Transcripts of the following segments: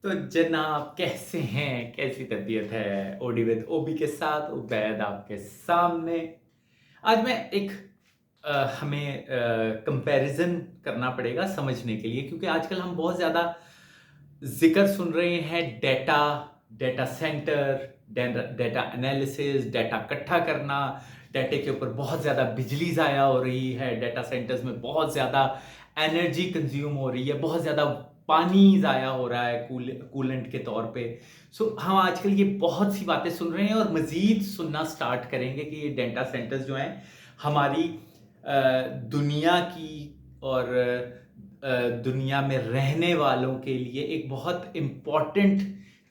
तो जनाब कैसे हैं? कैसी तबीयत है? ओडी विद ओबी के साथ उबैद आपके सामने। आज मैं एक हमें कंपैरिजन करना पड़ेगा समझने के लिए, क्योंकि आजकल हम बहुत ज़्यादा ज़िक्र सुन रहे हैं data, data centre, data analysis, data इकट्ठा करना, डेटे के ऊपर बहुत ज़्यादा बिजली ज़ाया हो रही है, डेटा सेंटर्स में बहुत ज़्यादा एनर्जी कंज्यूम हो रही है, बहुत ज़्यादा पानी ज़ाया हो रहा है कूलेंट के तौर पे। सो हम आजकल ये बहुत सी बातें सुन रहे हैं और मज़ीद सुनना स्टार्ट करेंगे कि ये डेटा सेंटर्स जो हैं हमारी दुनिया की और दुनिया में रहने वालों के लिए एक बहुत इम्पॉर्टेंट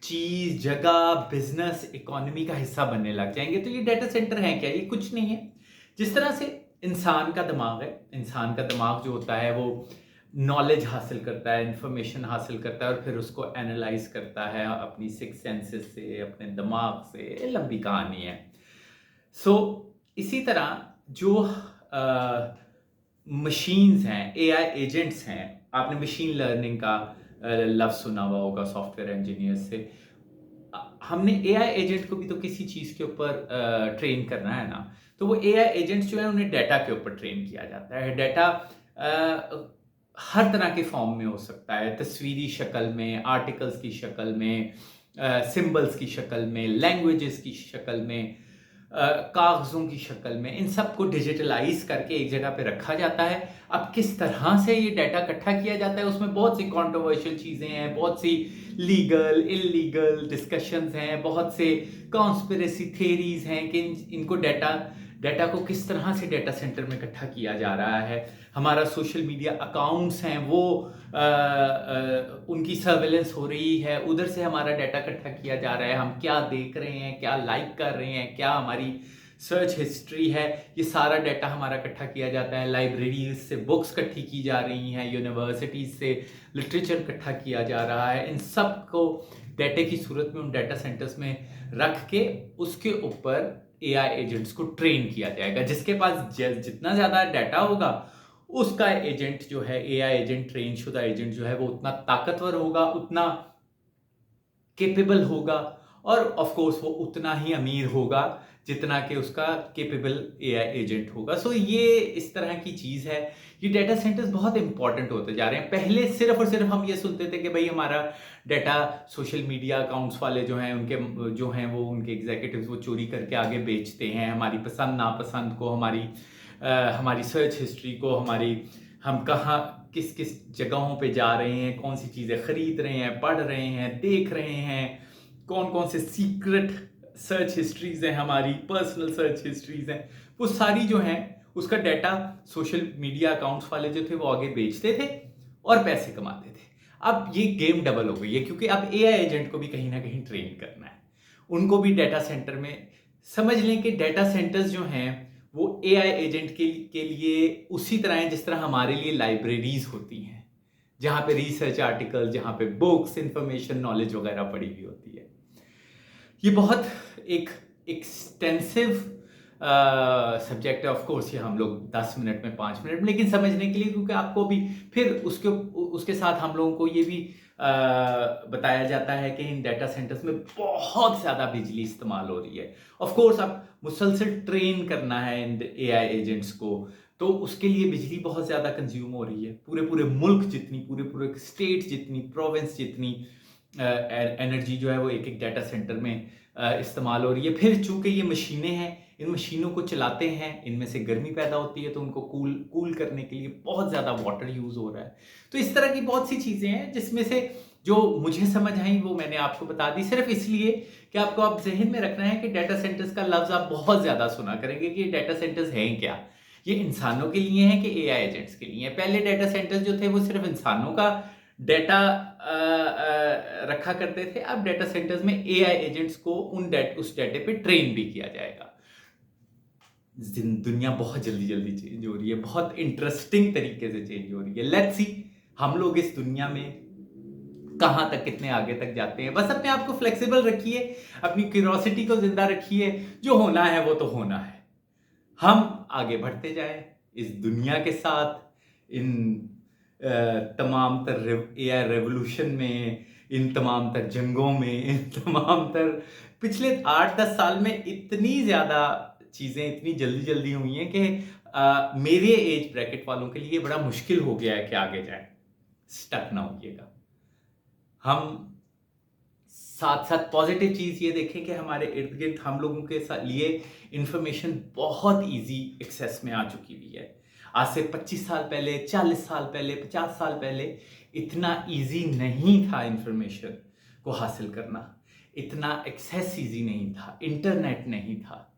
चीज़, जगह, बिजनेस, इकोनॉमी का हिस्सा बनने लग जाएंगे। तो ये डेटा सेंटर हैं क्या? ये कुछ नहीं है। जिस तरह से इंसान का दिमाग है, इंसान का दिमाग जो होता है वो नॉलेज हासिल करता है, इंफॉर्मेशन हासिल करता है और फिर उसको एनालाइज करता है अपनी सिक्स सेंसेस से, अपने दिमाग से। ये लंबी कहानी है। सो इसी तरह जो मशीन्स हैं, एआई एजेंट्स हैं, आपने मशीन लर्निंग का लफ्ज़ सुना हुआ होगा सॉफ्टवेयर इंजीनियर से। हमने एआई एजेंट को भी तो किसी चीज़ के ऊपर ट्रेन करना है ना। तो वो एआई एजेंट्स जो है उन्हें डेटा के ऊपर ट्रेन किया जाता है। डेटा हर तरह के फॉर्म में हो सकता है, तस्वीरी शक्ल में, आर्टिकल्स की शक्ल में, सिंबल्स की शक्ल में, लैंग्वेजेस की शक्ल में, कागज़ों की शक्ल में। इन सब को डिजिटलाइज करके एक जगह पे रखा जाता है। अब किस तरह से ये डाटा इकट्ठा किया जाता है, उसमें बहुत सी कंट्रोवर्शियल चीज़ें हैं, बहुत सी लीगल इलीगल डिस्कशंस हैं, बहुत से कॉन्स्पिरेसी थेरीज हैं कि इनको डाटा डाटा को किस तरह से डाटा सेंटर में इकट्ठा किया जा रहा है। हमारा सोशल मीडिया अकाउंट्स हैं वो उनकी सर्वेलेंस हो रही है, उधर से हमारा डाटा इकट्ठा किया जा रहा है। हम क्या देख रहे हैं, क्या लाइक कर रहे हैं, क्या हमारी सर्च हिस्ट्री है, ये सारा डाटा हमारा इकट्ठा किया जाता है। लाइब्रेरीज से बुक्स इकट्ठी की जा रही हैं, यूनिवर्सिटीज से लिटरेचर इकट्ठा किया जा रहा है। इन सब को डाटा की सूरत में उन डाटा सेंटर्स में रख के उसके ऊपर एआई एजेंट्स को ट्रेन किया जाएगा। जिसके पास जितना ज़्यादा डाटा होगा उसका एजेंट जो है, एआई एजेंट, ट्रेन शुदा एजेंट जो है, वो उतना ताकतवर होगा, उतना केपेबल होगा और ऑफ कोर्स वो उतना ही अमीर होगा जितना कि उसका केपेबल एआई एजेंट होगा। सो ये इस तरह की चीज़ है। ये डाटा सेंटर्स बहुत इंपॉर्टेंट होते जा रहे हैं। पहले सिर्फ और सिर्फ हम ये सुनते थे कि भाई हमारा डाटा सोशल मीडिया अकाउंट्स वाले जो हैं उनके जो हैं वो उनके एग्जीक्यूटिव्स वो चोरी करके आगे बेचते हैं, हमारी पसंद नापसंद को, हमारी सर्च हिस्ट्री को, हम कहाँ किस किस जगहों पे जा रहे हैं, कौन सी चीज़ें खरीद रहे हैं, पढ़ रहे हैं, देख रहे हैं, कौन कौन से सीक्रेट सर्च हिस्ट्रीज हैं, हमारी पर्सनल सर्च हिस्ट्रीज हैं, वो सारी जो हैं उसका डाटा सोशल मीडिया अकाउंट्स वाले जो थे वो आगे बेचते थे और पैसे कमाते थे। अब ये गेम डबल हो गई है, क्योंकि अब एआई एजेंट को भी कहीं ना कहीं ट्रेन करना है। उनको भी डाटा सेंटर में, समझ लें कि डाटा सेंटर्स जो हैं वो एआई एजेंट के लिए उसी तरह है जिस तरह हमारे लिए लाइब्रेरीज होती हैं, जहां पे रिसर्च आर्टिकल, जहां पे बुक्स, इंफॉर्मेशन, नॉलेज वगैरह पड़ी हुई होती है। ये बहुत एक एक्सटेंसिव सब्जेक्ट है। ऑफ कोर्स ये हम लोग 10 मिनट में, 5 मिनट में, लेकिन समझने के लिए, क्योंकि आपको भी फिर उसके साथ हम लोगों को ये भी बताया जाता है कि इन डाटा सेंटर्स में बहुत ज़्यादा बिजली इस्तेमाल हो रही है। ऑफ कोर्स अब मुसलसल ट्रेन करना है इन एआई एजेंट्स को, तो उसके लिए बिजली बहुत ज़्यादा कंज्यूम हो रही है। पूरे पूरे मुल्क जितनी, पूरे पूरे स्टेट जितनी, प्रोविंस जितनी एनर्जी जो है वो एक एक डाटा सेंटर में इस्तेमाल हो रही है। फिर चूंकि ये मशीनें हैं, इन मशीनों को चलाते हैं, इनमें से गर्मी पैदा होती है, तो उनको कूल करने के लिए बहुत ज़्यादा वाटर यूज़ हो रहा है। तो इस तरह की बहुत सी चीज़ें हैं जिसमें से जो मुझे समझ आई वो मैंने आपको बता दी, सिर्फ इसलिए कि आपको आप जहन में रखना है कि डाटा सेंटर्स का लफ्ज़ आप बहुत ज़्यादा सुना करेंगे कि डाटा सेंटर्स हैं क्या। ये इंसानों के लिए हैं कि एआई एजेंट्स के लिए हैं? पहले डाटा सेंटर्स जो थे वो सिर्फ इंसानों का डेटा रखा करते थे। अब डाटा सेंटर्स में एआई एजेंट्स को उस डाटे पे ट्रेन भी किया जाएगा। दुनिया बहुत जल्दी जल्दी चेंज हो रही है, बहुत इंटरेस्टिंग तरीके से चेंज हो रही है। लेट्स सी हम लोग इस दुनिया में कहां तक, कितने आगे तक जाते हैं। बस अपने आप को फ्लेक्सिबल रखिए, अपनी क्यूरोसिटी को जिंदा रखिए। जो होना है वो तो होना है। हम आगे बढ़ते जाएं इस दुनिया के साथ, इन तमाम तर एआई रेवोल्यूशन में, इन तमाम तर जंगों में, इन तमाम तर पिछले 8-10 साल में इतनी ज़्यादा चीज़ें इतनी जल्दी-जल्दी हुई हैं कि मेरे एज ब्रैकेट वालों के लिए बड़ा मुश्किल हो गया है कि आगे जाएँ। स्टक ना होइएगा। हम साथ-साथ पॉज़िटिव चीज़ ये देखें कि हमारे इर्द-गिर्द हम लोगों के लिए इन्फॉर्मेशन बहुत ईज़ी एक्सेस में आ चुकी हुई है। आज से 25 साल पहले, 40 साल पहले, 50 साल पहले इतना ईज़ी नहीं था इन्फॉर्मेशन को हासिल करना। इतना एक्सेस ईज़ी नहीं था, इंटरनेट नहीं था।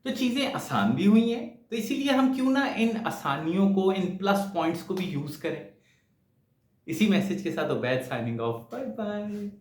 तो चीज़ें आसान भी हुई हैं, तो इसीलिए हम क्यों ना इन आसानियों को, इन प्लस पॉइंट्स को भी यूज़ करें। इसी मैसेज के साथ Ubaid signing off. Bye bye.